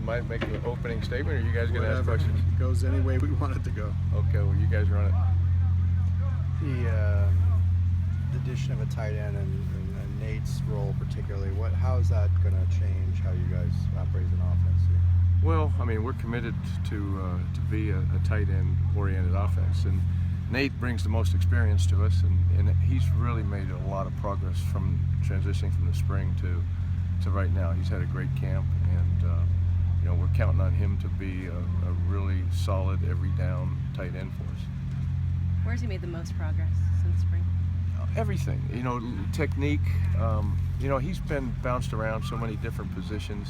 might make an opening statement, or you guys gonna ask questions? Goes any way we want it to go. Okay, well, you guys run it. The addition of a tight end and Nate's role particularly, how is that going to change how you guys operate as an offense here? Well, I mean, we're committed to be a tight end oriented offense, and Nate brings the most experience to us, and he's really made a lot of progress from transitioning from the spring to right now. He's had a great camp, and you know, we're counting on him to be a really solid every down tight end for us. Where's he made the most progress since spring? Everything, you know, technique. You know, he's been bounced around so many different positions,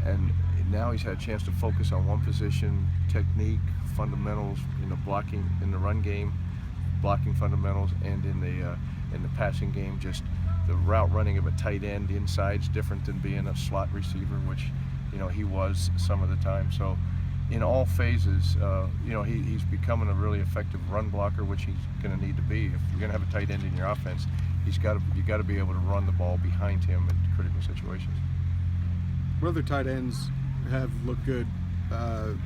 and now he's had a chance to focus on one position: technique, fundamentals, you know, blocking in the run game, blocking fundamentals, and in the passing game, just the route running of a tight end inside's different than being a slot receiver, which, you know, he was some of the time. So in all phases, you know, he's becoming a really effective run blocker, which he's going to need to be. If you're going to have a tight end in your offense, you got to be able to run the ball behind him in critical situations. What other tight ends have looked good? I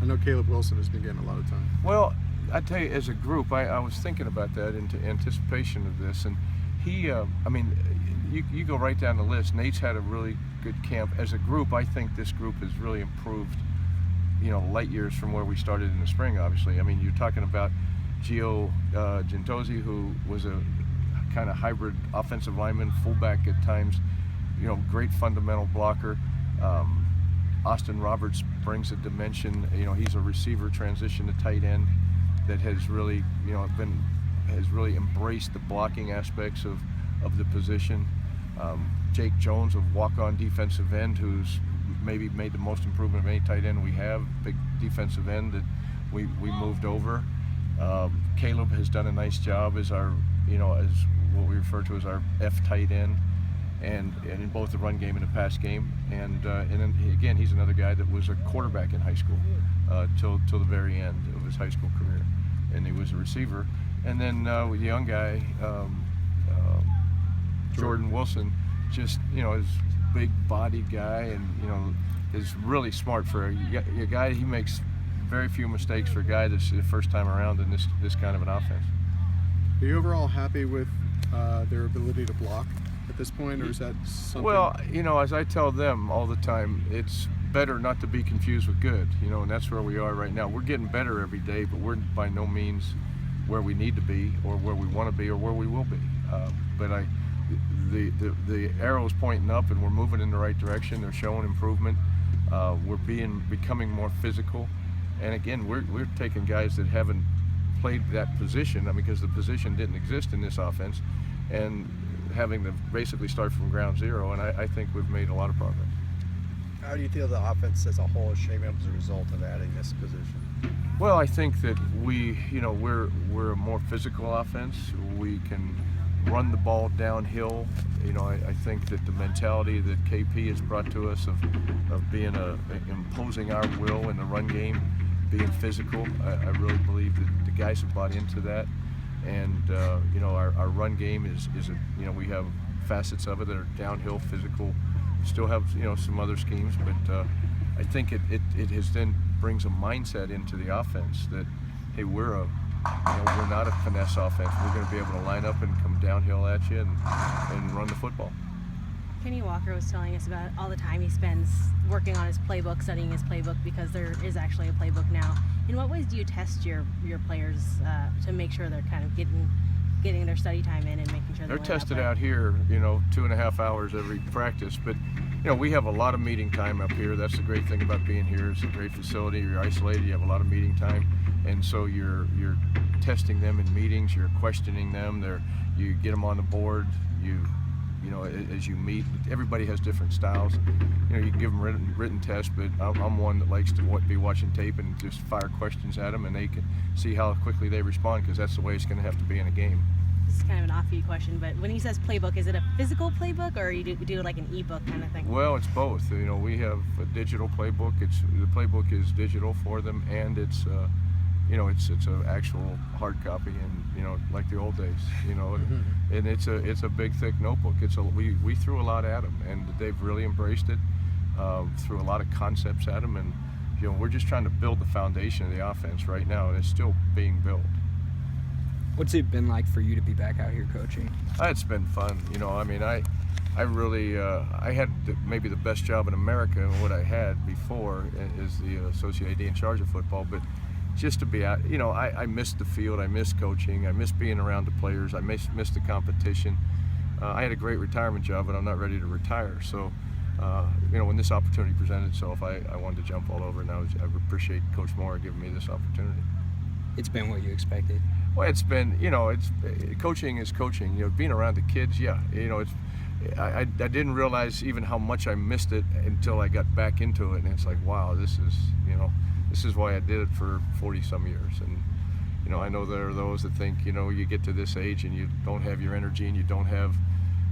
know Caleb Wilson has been getting a lot of time. Well, I tell you, as a group, I was thinking about that into anticipation of this, and he, I mean, you go right down the list. Nate's had a really good camp. As a group, I think this group has really improved, you know, light years from where we started in the spring, obviously. I mean, you're talking about Gio Gentosi, who was a kind of hybrid offensive lineman, fullback at times, you know, great fundamental blocker. Austin Roberts brings a dimension, you know, he's a receiver transition to tight end that has really, you know, has really embraced the blocking aspects of the position. Jake Jones, a walk-on defensive end, who's maybe made the most improvement of any tight end we have, big defensive end that we moved over. Caleb has done a nice job as our, you know, as what we refer to as our F tight end, and in both the run game and the pass game. And then again, he's another guy that was a quarterback in high school till the very end of his high school career, and he was a receiver. And then with the young guy, Jordan Wilson, just, you know, is big bodied guy, and, you know, is really smart for a guy. He makes very few mistakes for a guy that's the first time around in this kind of an offense. Are you overall happy with their ability to block at this point, or is that something? Well, you know, as I tell them all the time, it's better not to be confused with good, you know, and that's where we are right now. We're getting better every day, but we're by no means where we need to be, or where we want to be, or where we will be. But the arrow's pointing up, and we're moving in the right direction. They're showing improvement. We're becoming more physical, and again, we're taking guys that haven't played that position, I mean, because the position didn't exist in this offense, and having to basically start from ground zero. And I think we've made a lot of progress. How do you feel the offense as a whole is shaping up as a result of adding this position? Well, I think that we're a more physical offense. We can run the ball downhill. You know, I think that the mentality that KP has brought to us of being imposing our will in the run game, being physical, I really believe that the guys have bought into that. And you know, our run game is you know, we have facets of it that are downhill, physical. Still have, you know, some other schemes, but I think it has then brings a mindset into the offense that, hey, we're not a finesse offense. We're going to be able to line up and come downhill at you and run the football. Kenny Walker was telling us about all the time he spends working on his playbook, studying his playbook, because there is actually a playbook now. In what ways do you test your players to make sure they're kind of getting their study time in and making sure they're tested out here, you know, 2.5 hours every practice? But, you know, we have a lot of meeting time up here. That's the great thing about being here. It's a great facility. You're isolated. You have a lot of meeting time, and so you're testing them in meetings. You're questioning them. You get them on the board. You know, as you meet, everybody has different styles. You know, you can give them written tests, but I'm one that likes to be watching tape and just fire questions at them, and they can see how quickly they respond, because that's the way it's going to have to be in a game. This is kind of an off-beat question, but when he says playbook, is it a physical playbook, or you do like an e-book kind of thing? Well, it's both. You know, we have a digital playbook. The playbook is digital for them, and it's you know, it's an actual hard copy, and, you know, like the old days, you know, and it's a big thick notebook. We threw a lot at them, and they've really embraced it. threw a lot of concepts at them, and we're just trying to build the foundation of the offense right now, and it's still being built. What's it been like for you to be back out here coaching? It's been fun. I mean, I really, I had maybe the best job in America, and what I had before is the associate AD in charge of football, but just to be out, I missed the field, I missed coaching, I missed being around the players, I missed the competition. I had a great retirement job, but I'm not ready to retire. So, when this opportunity presented itself, I wanted to jump all over, and I appreciate Coach Moore giving me this opportunity. It's been what you expected? Well, it's been, coaching is coaching. Being around the kids, yeah. I didn't realize even how much I missed it until I got back into it, and it's like, wow, this is why I did it for 40-some years. And I know there are those that think, you get to this age and you don't have your energy and you don't have,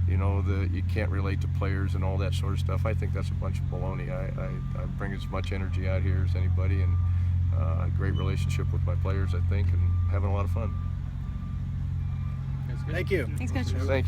you can't relate to players and all that sort of stuff. I think that's a bunch of baloney. I bring as much energy out here as anybody, and a great relationship with my players, I think, and having a lot of fun. Thank you. Thanks, Coach. Thank you.